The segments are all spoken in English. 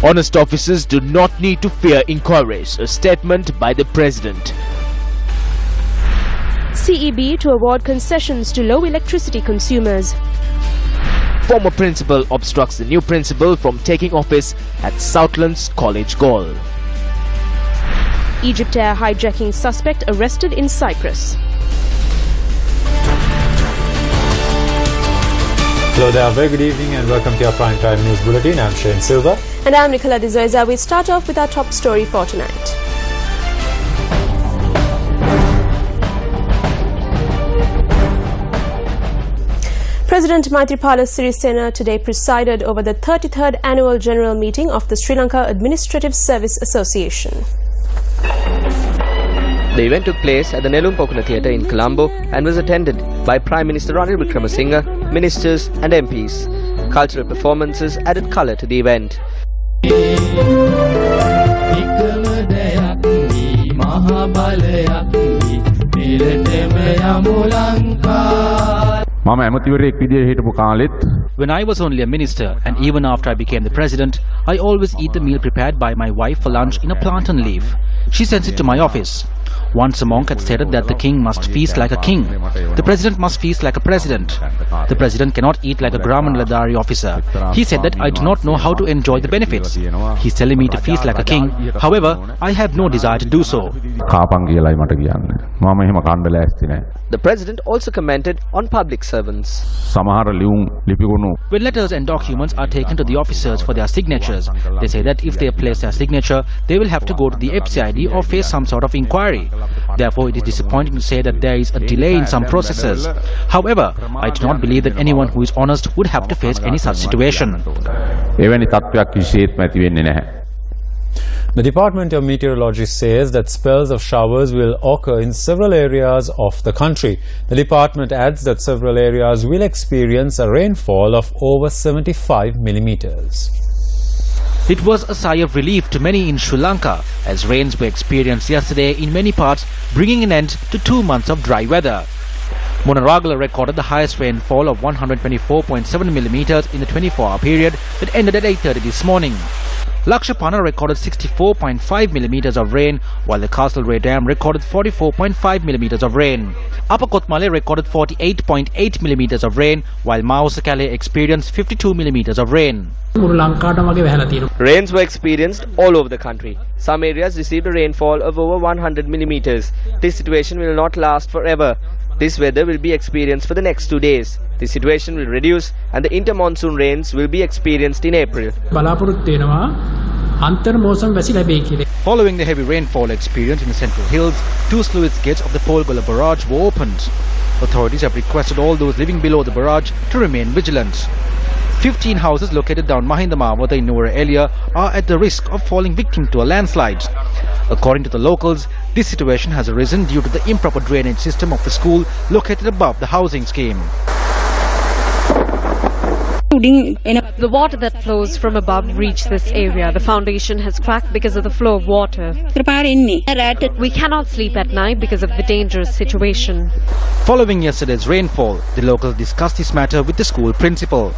Honest officers do not need to fear inquiries, a statement by the President. CEB to award concessions to low electricity consumers. Former principal obstructs the new principal from taking office at Southlands College Gaol. Egypt Air hijacking suspect arrested in Cyprus. Hello there, very good evening and welcome to your Prime Time News Bulletin. I'm Shane Silva. And I'm Nicola D'Zoiza. We start off with our top story for tonight. President Maithripala Sirisena today presided over the 33rd Annual General Meeting of the Sri Lanka Administrative Service Association. The event took place at the Nelumpokuna Theatre in Colombo and was attended by Prime Minister Ranil Wickremesinghe, ministers and MPs. Cultural performances added colour to the event. When I was only a minister and even after I became the president, I always eat the meal prepared by my wife for lunch in a plantain leaf. She sends it to my office. Once a monk had stated that the king must feast like a king. The president must feast like a president. The president cannot eat like a Gramanladari officer. He said that I do not know how to enjoy the benefits. He's telling me to feast like a king. However, I have no desire to do so. The president also commented on public servants. When letters and documents are taken to the officers for their signatures, they say that if they place their signature, they will have to go to the FCID or face some sort of inquiry. Therefore, it is disappointing to say that there is a delay in some processes. However, I do not believe that anyone who is honest would have to face any such situation. The Department of Meteorology says that spells of showers will occur in several areas of the country. The department adds that several areas will experience a rainfall of over 75 millimeters. It was a sigh of relief to many in Sri Lanka as rains were experienced yesterday in many parts, bringing an end to 2 months of dry weather. Monaragala recorded the highest rainfall of 124.7 millimeters in the 24-hour period that ended at 8:30 this morning. Lakshapana recorded 64.5 millimeters of rain, while the Castlereagh Dam recorded 44.5 millimeters of rain. Upper Kotmale recorded 48.8 millimeters of rain, while Mausakale experienced 52 millimeters of rain. Rains were experienced all over the country. Some areas received a rainfall of over 100 millimeters. This situation will not last forever. This weather will be experienced for the next 2 days. The situation will reduce and the inter-monsoon rains will be experienced in April. Following the heavy rainfall experienced in the Central Hills, 2 sluice gates of the Polgola barrage were opened. Authorities have requested all those living below the barrage to remain vigilant. 15 houses located down Mahindamawata in Nura area are at the risk of falling victim to a landslide. According to the locals, this situation has arisen due to the improper drainage system of the school located above the housing scheme. The water that flows from above reached this area. The foundation has cracked because of the flow of water. We cannot sleep at night because of the dangerous situation. Following yesterday's rainfall, the locals discussed this matter with the school principal.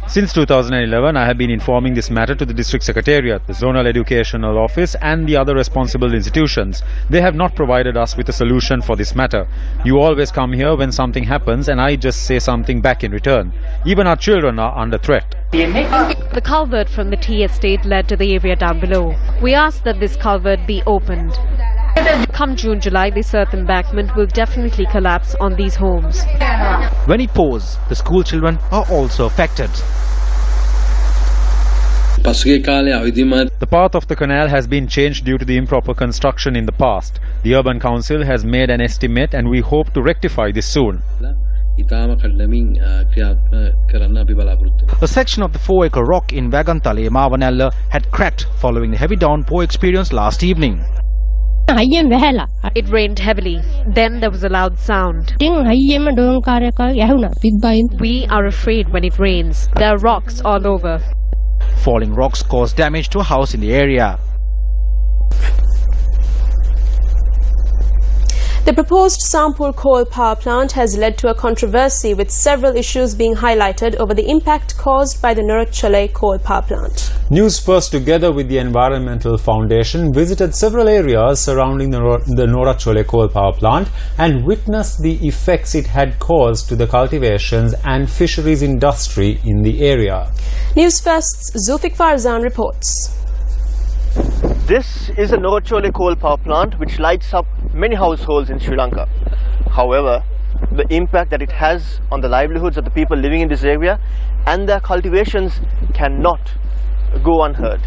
Since 2011, I have been informing this matter to the District Secretariat, the Zonal Educational Office and the other responsible institutions. They have not provided us with a solution for this matter. You always come here when something happens and I just say something back in return. Even our children are under threat. The culvert from the tea estate led to the area down below. We ask that this culvert be opened. Come June-July, this earth embankment will definitely collapse on these homes. When it pours, the school children are also affected. The path of the canal has been changed due to the improper construction in the past. The Urban Council has made an estimate and we hope to rectify this soon. A section of the 4-acre rock in Vagantale, Mavanella had cracked following the heavy downpour experienced last evening. It rained heavily. Then there was a loud sound. We are afraid when it rains. There are rocks all over. Falling rocks caused damage to a house in the area. The proposed Sampur coal power plant has led to a controversy, with several issues being highlighted over the impact caused by the News1st coal power plant. Newsfirst, together with the Environmental Foundation, visited several areas surrounding the News1st coal power plant and witnessed the effects it had caused to the cultivations and fisheries industry in the area. Newsfirst's Zulfiq Farzan reports. This is a News1st coal power plant which lights up many households in Sri Lanka. However, the impact that it has on the livelihoods of the people living in this area and their cultivations cannot go unheard.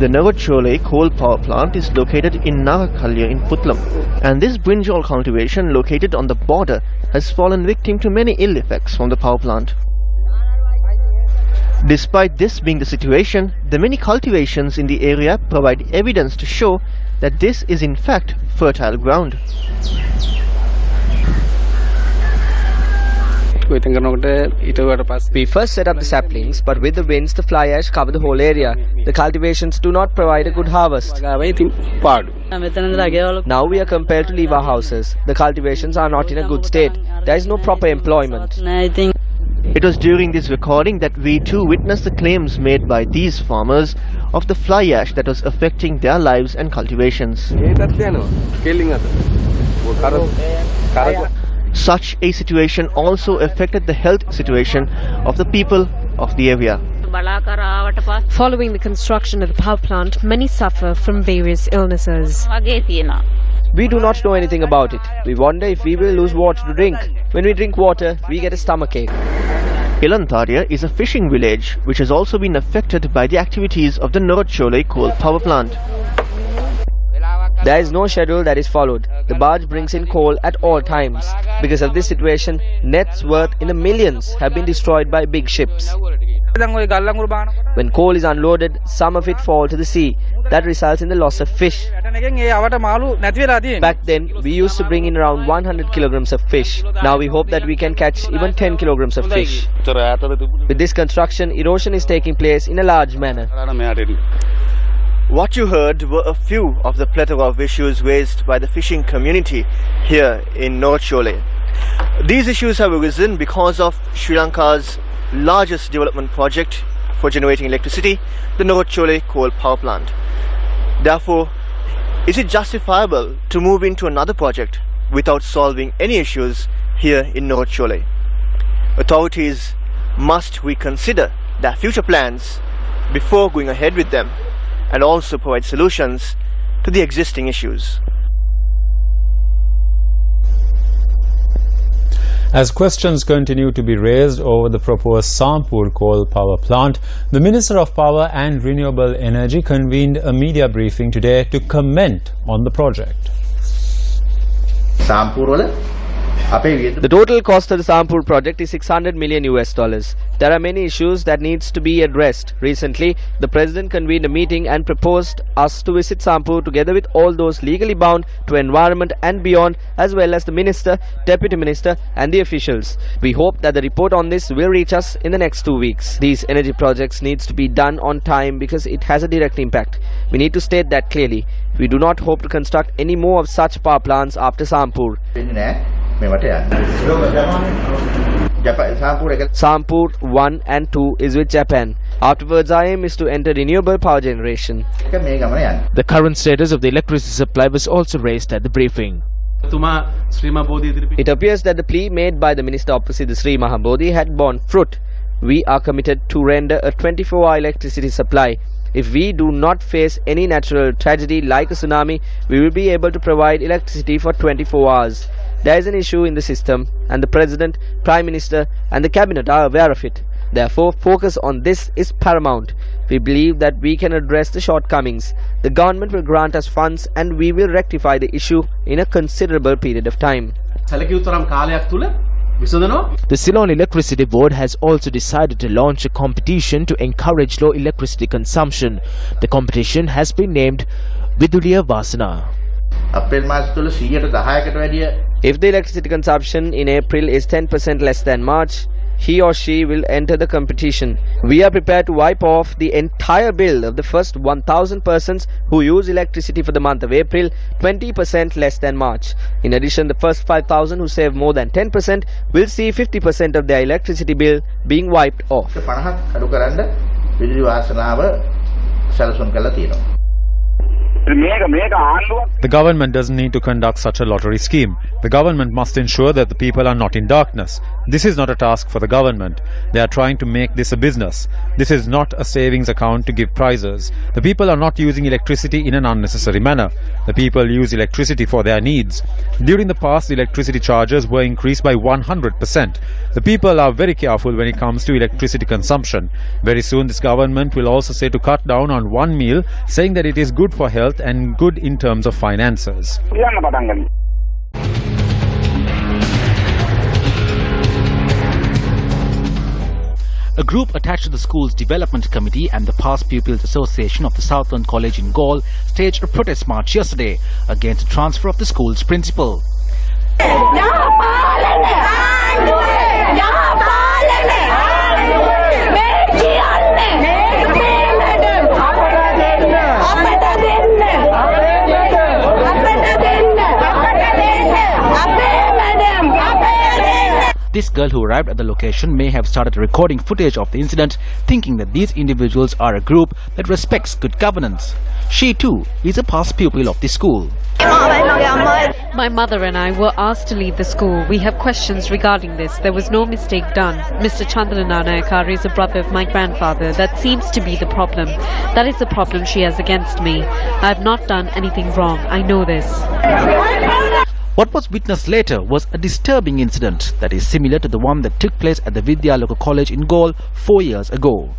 The News1st coal power plant is located in Nagakalya in Puttlam, and this brinjal cultivation located on the border has fallen victim to many ill effects from the power plant. Despite this being the situation, the many cultivations in the area provide evidence to show that this is in fact fertile ground. We first set up the saplings, but with the winds the fly ash cover the whole area. The cultivations do not provide a good harvest. Now we are compelled to leave our houses. The cultivations are not in a good state. There is no proper employment. It was during this recording that we too witnessed the claims made by these farmers of the fly ash that was affecting their lives and cultivations. Such a situation also affected the health situation of the people of the area. Following the construction of the power plant, many suffer from various illnesses. We do not know anything about it. We wonder if we will lose water to drink. When we drink water, we get a stomachache. Ilantarya is a fishing village which has also been affected by the activities of the News1st coal power plant. There is no schedule that is followed. The barge brings in coal at all times. Because of this situation, nets worth in the millions have been destroyed by big ships. When coal is unloaded, some of it falls to the sea. That results in the loss of fish. Back then, we used to bring in around 100 kilograms of fish. Now we hope that we can catch even 10 kilograms of fish. With this construction, erosion is taking place in a large manner. What you heard were a few of the plethora of issues raised by the fishing community here in News1st. These issues have arisen because of Sri Lanka's largest development project for generating electricity, the News1st coal power plant. Therefore, is it justifiable to move into another project without solving any issues here in News1st? Authorities must reconsider their future plans before going ahead with them, and also provide solutions to the existing issues. As questions continue to be raised over the proposed Sampur coal power plant, the Minister of Power and Renewable Energy convened a media briefing today to comment on the project. The total cost of the Sampur project is $600 million. There are many issues that needs to be addressed. Recently, the President convened a meeting and proposed us to visit Sampur together with all those legally bound to environment and beyond, as well as the Minister, Deputy Minister and the officials. We hope that the report on this will reach us in the next 2 weeks. These energy projects needs to be done on time because it has a direct impact. We need to state that clearly. We do not hope to construct any more of such power plants after Sampur. Sampur 1 and 2 is with Japan. Afterwards, our aim is to enter renewable power generation. The current status of the electricity supply was also raised at the briefing. It appears that the plea made by the Minister opposite the Sri Mahabodhi had borne fruit. We are committed to render a 24-hour electricity supply. If we do not face any natural tragedy like a tsunami, we will be able to provide electricity for 24 hours. There is an issue in the system, and the President, Prime Minister and the Cabinet are aware of it. Therefore, focus on this is paramount. We believe that we can address the shortcomings. The government will grant us funds and we will rectify the issue in a considerable period of time. The Ceylon Electricity Board has also decided to launch a competition to encourage low electricity consumption. The competition has been named Viduliya Vasana. If the electricity consumption in April is 10% less than March, he or she will enter the competition. We are prepared to wipe off the entire bill of the first 1,000 persons who use electricity for the month of April, 20% less than March. In addition, the first 5,000 who save more than 10% will see 50% of their electricity bill being wiped off. The government doesn't need to conduct such a lottery scheme. The government must ensure that the people are not in darkness. This is not a task for the government. They are trying to make this a business. This is not a savings account to give prizes. The people are not using electricity in an unnecessary manner. The people use electricity for their needs. During the past, the electricity charges were increased by 100%. The people are very careful when it comes to electricity consumption. Very soon this government will also say to cut down on one meal, saying that it is good for health and good in terms of finances. A group attached to the school's development committee and the Past Pupils Association of the Southland College in Galle staged a protest march yesterday against the transfer of the school's principal. This girl who arrived at the location may have started recording footage of the incident, thinking that these individuals are a group that respects good governance. She too is a past pupil of the school. My mother and I were asked to leave the school. We have questions regarding this. There was no mistake done. Mr. Chandrana Nayakar is a brother of my grandfather. That seems to be the problem. That is the problem she has against me. I have not done anything wrong. I know this. What was witnessed later was a disturbing incident that is similar to the one that took place at the Vidyaloka College in Galle 4 years ago.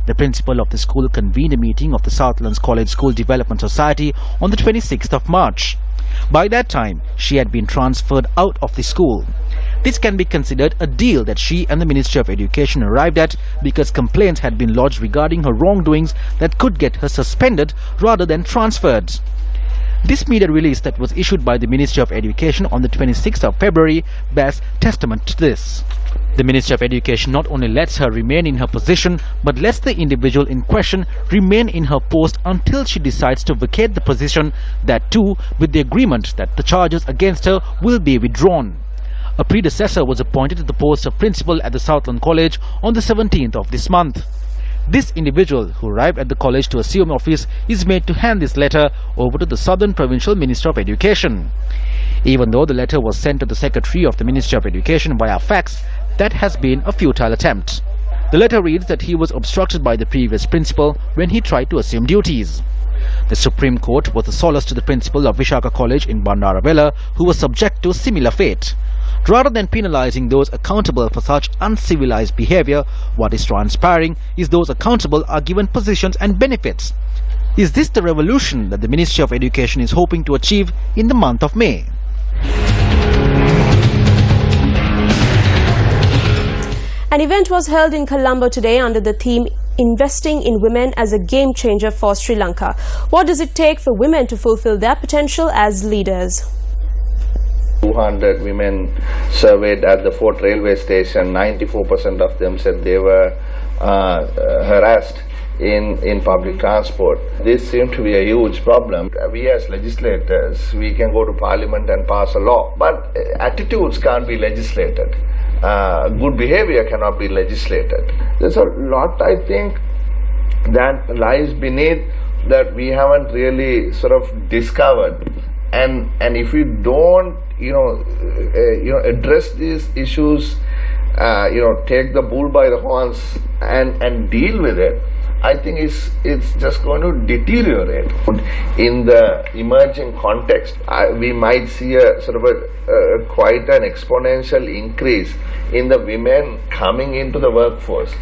The principal of the school convened a meeting of the Southlands College School Development Society on the 26th of March. By that time, she had been transferred out of the school. This can be considered a deal that she and the Ministry of Education arrived at because complaints had been lodged regarding her wrongdoings that could get her suspended rather than transferred. This media release that was issued by the Ministry of Education on the 26th of February bears testament to this. The Ministry of Education not only lets her remain in her position, but lets the individual in question remain in her post until she decides to vacate the position, that too with the agreement that the charges against her will be withdrawn. A predecessor was appointed to the post of principal at the Southland College on the 17th of this month. This individual, who arrived at the college to assume office, is made to hand this letter over to the Southern Provincial Minister of Education. Even though the letter was sent to the Secretary of the Ministry of Education via fax, that has been a futile attempt. The letter reads that he was obstructed by the previous principal when he tried to assume duties. The Supreme Court was a solace to the principal of Vishaka College in Bandaravela, who was subject to a similar fate. Rather than penalizing those accountable for such uncivilized behavior, what is transpiring is those accountable are given positions and benefits. Is this the revolution that the Ministry of Education is hoping to achieve in the month of May? An event was held in Colombo today under the theme Investing in Women as a Game Changer for Sri Lanka. What does it take for women to fulfill their potential as leaders? 200 women surveyed at the Fort railway station. 94% of them said they were harassed in public transport. This seemed to be a huge problem. We as legislators, we can go to parliament and pass a law, but attitudes can't be legislated. Good behavior cannot be legislated. There's a lot, I think, that lies beneath that we haven't really sort of discovered, and if we don't address these issues, take the bull by the horns and deal with it, I think it's just going to deteriorate. In the emerging context, we might see a sort of quite an exponential increase in the women coming into the workforce.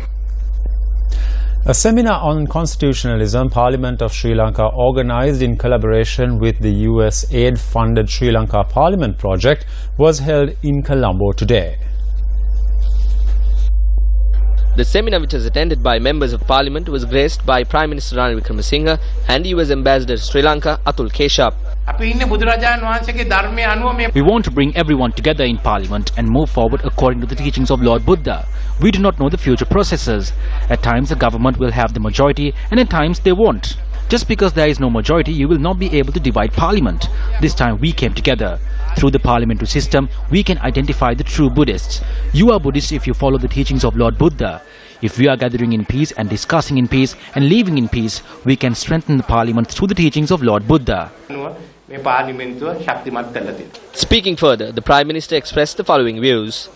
A seminar on constitutionalism, Parliament of Sri Lanka, organised in collaboration with the US aid-funded Sri Lanka Parliament project, was held in Colombo today. The seminar, which was attended by members of parliament, was graced by Prime Minister Ranil Wickremesinghe and US Ambassador to Sri Lanka Atul Keshap. We want to bring everyone together in Parliament and move forward according to the teachings of Lord Buddha. We do not know the future processes. At times the government will have the majority and at times they won't. Just because there is no majority, you will not be able to divide Parliament. This time we came together. Through the parliamentary system, we can identify the true Buddhists. You are Buddhist if you follow the teachings of Lord Buddha. If we are gathering in peace and discussing in peace and living in peace, we can strengthen the Parliament through the teachings of Lord Buddha. Speaking further, the Prime Minister expressed the following views.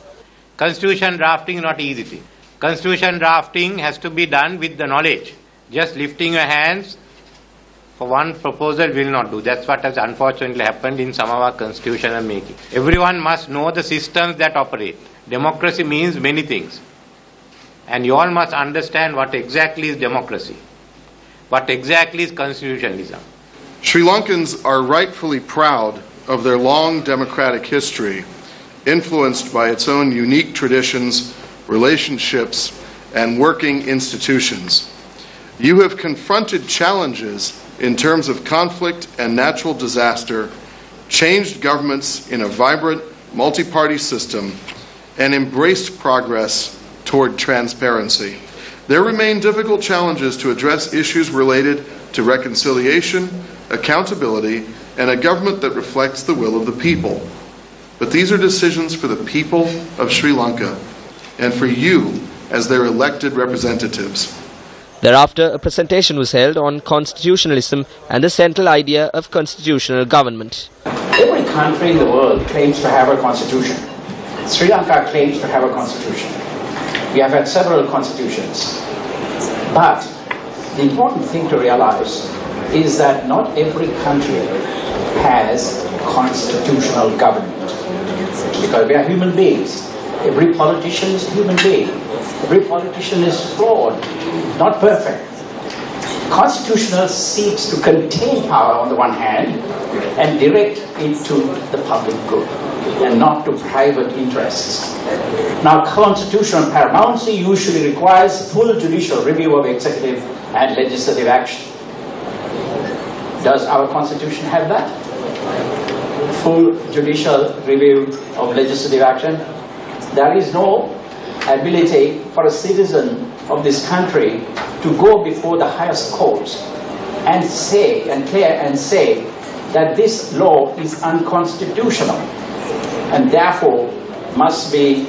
Constitution drafting not easy thing. Constitution drafting has to be done with the knowledge. Just lifting your hands for one proposal will not do. That's what has unfortunately happened in some of our constitutional making. Everyone must know the systems that operate. Democracy means many things. And you all must understand what exactly is democracy. What exactly is constitutionalism. Sri Lankans are rightfully proud of their long democratic history, influenced by its own unique traditions, relationships, and working institutions. You have confronted challenges in terms of conflict and natural disaster, changed governments in a vibrant multi-party system, and embraced progress toward transparency. There remain difficult challenges to address issues related to reconciliation, accountability, and a government that reflects the will of the people. But these are decisions for the people of Sri Lanka and for you as their elected representatives. Thereafter, a presentation was held on constitutionalism and the central idea of constitutional government. Every country in the world claims to have a constitution. Sri Lanka claims to have a constitution. We have had several constitutions. But the important thing to realize is that not every country has constitutional government. Because we are human beings. Every politician is a human being. Every politician is flawed, not perfect. Constitutional seeks to contain power on the one hand and direct it to the public good and not to private interests. Now, constitutional paramountcy usually requires full judicial review of executive and legislative action. Does our constitution have that? Full judicial review of legislative action? There is no ability for a citizen of this country to go before the highest courts and say that this law is unconstitutional and therefore must be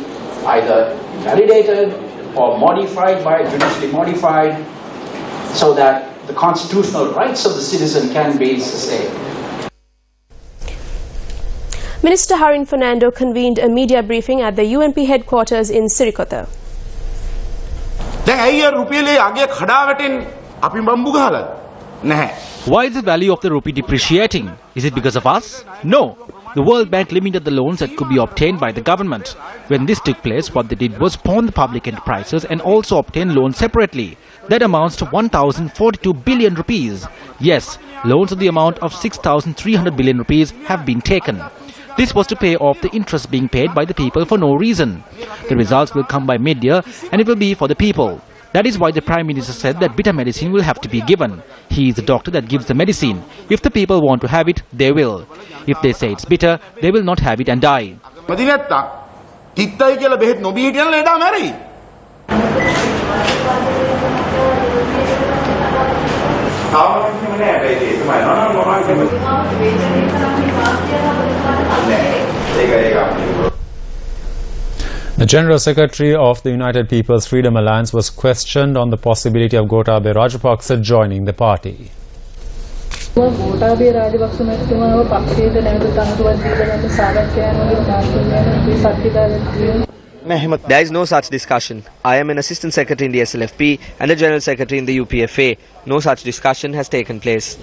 either validated or modified judicially modified so that the constitutional rights of the citizen can be sustained. Minister Harin Fernando convened a media briefing at the UNP headquarters in Sirikota. Why is the value of the rupee depreciating? Is it because of us? No. The World Bank limited the loans that could be obtained by the government. When this took place, what they did was pawn the public enterprises and also obtain loans separately. That amounts to 1,042 billion rupees. Yes, loans of the amount of 6,300 billion rupees have been taken. This was to pay off the interest being paid by the people for no reason. The results will come by mid-year and it will be for the people. That is why the Prime Minister said that bitter medicine will have to be given. He is the doctor that gives the medicine. If the people want to have it, they will. If they say it's bitter, they will not have it and die. The General Secretary of the United People's Freedom Alliance was questioned on the possibility of Gotabaya Rajapaksa joining the party. There is no such discussion. I am an Assistant Secretary in the SLFP and a General Secretary in the UPFA. No such discussion has taken place.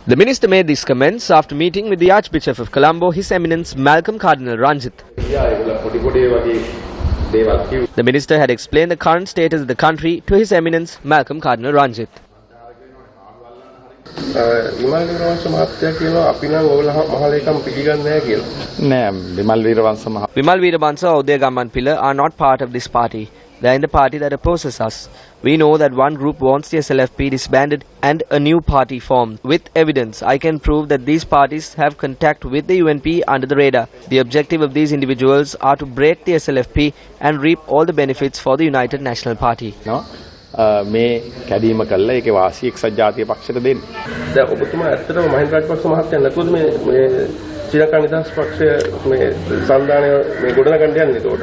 The Minister made these comments after meeting with the Archbishop of Colombo, His Eminence Malcolm Cardinal Ranjit. The Minister had explained the current status of the country to His Eminence Malcolm Cardinal Ranjit. Vimal Veerabansa or Uday Gammanpilla are not part of this party. They are in the party that opposes us. We know that one group wants the SLFP disbanded and a new party formed. With evidence, I can prove that these parties have contact with the UNP under the radar. The objective of these individuals are to break the SLFP and reap all the benefits for the United National Party. No? මේ කැඩීම කළා ඒකේ වාසිය එක්සත් ජාතික පක්ෂයට දෙන්න. දැන් ඔබතුමා ඇත්තටම මහින්ද රාජපක්ෂ මහත්තයා නැතුවද මේ ශ්‍රී ලංකා නිදහස් පක්ෂය මේ සන්ධානය මේ ගොඩනගන්න යන්නේ ඒකට?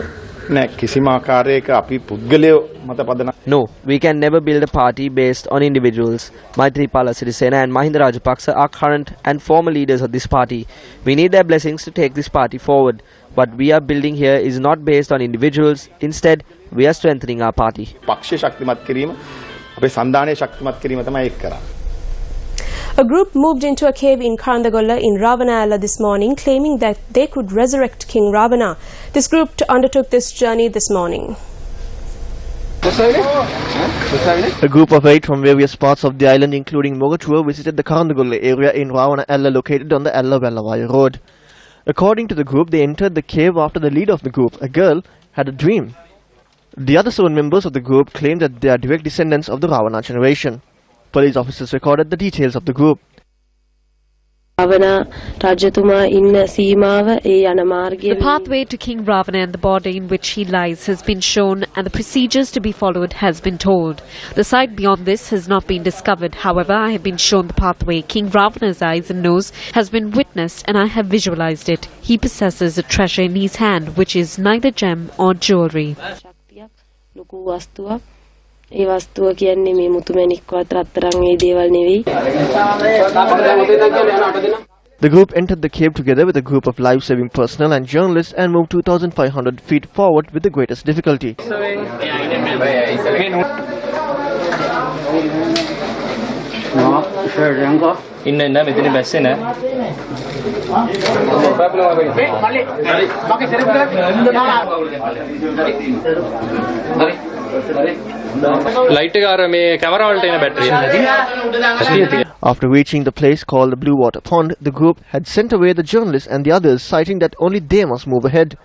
නෑ කිසිම ආකාරයක අපි පුද්ගලයෝ මත පදනම්. No, we can never build a party based on individuals. Maithripala Sirisena and Mahinda Rajapaksa are current and former leaders of this party. We need their blessings to take this party forward. What we are building here is not based on individuals. Instead, we are strengthening our party. පක්ෂ ශක්තිමත් කිරීම අපේ සන්ධානය ශක්තිමත් කිරීම තමයි ඒක කරන්නේ. A group moved into a cave in Karandagolla in Ravanala this morning, claiming that they could resurrect King Ravana. This group undertook this journey this morning. A group of 8 from various parts of the island, including Mogatua, visited the Karandagolla area in Ravanala located on the Alla-Vellavaya road. According to the group, they entered the cave after the leader of the group, a girl, had a dream. The other 7 members of the group claimed that they are direct descendants of the Ravana generation. Police officers recorded the details of the group. The pathway to King Ravana and the border in which he lies has been shown and the procedures to be followed has been told. The site beyond this has not been discovered. However, I have been shown the pathway. King Ravana's eyes and nose has been witnessed and I have visualized it. He possesses a treasure in his hand which is neither gem or jewelry. ඒ වස්තුව කියන්නේ මේ මුතුමැණික්වත් රත්තරන් මේ දේවල් නෙවෙයි. The group entered the cave together with a group of life-saving personnel and journalists and moved 2,500 feet forward with the greatest difficulty. After reaching the place called the Blue Water Pond, the group had sent away the journalists and the others, citing that only they must move ahead.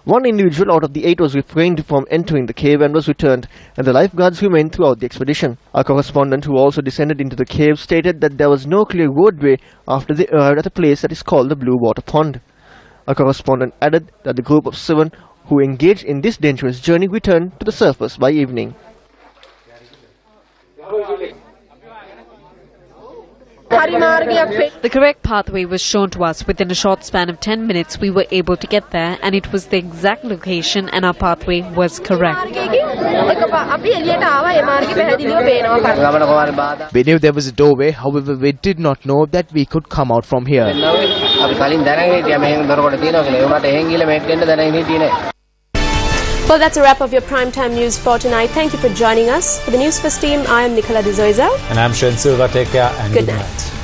One individual out of the 8 was refrained from entering the cave and was returned, and the lifeguards remained throughout the expedition. Our correspondent, who also descended into the cave, stated that there was no clear roadway after they arrived at a place that is called the Blue Water Pond. Our correspondent added that the group of 7 who engaged in this dangerous journey returned to the surface by evening. The correct pathway was shown to us. Within a short span of 10 minutes, we were able to get there, and it was the exact location, and our pathway was correct. We knew there was a doorway, however, we did not know that we could come out from here. Well, that's a wrap of your primetime news for tonight. Thank you for joining us. For the News First team, I am Nicola De Zoiza. And I'm Shen Silva. Take care and good night.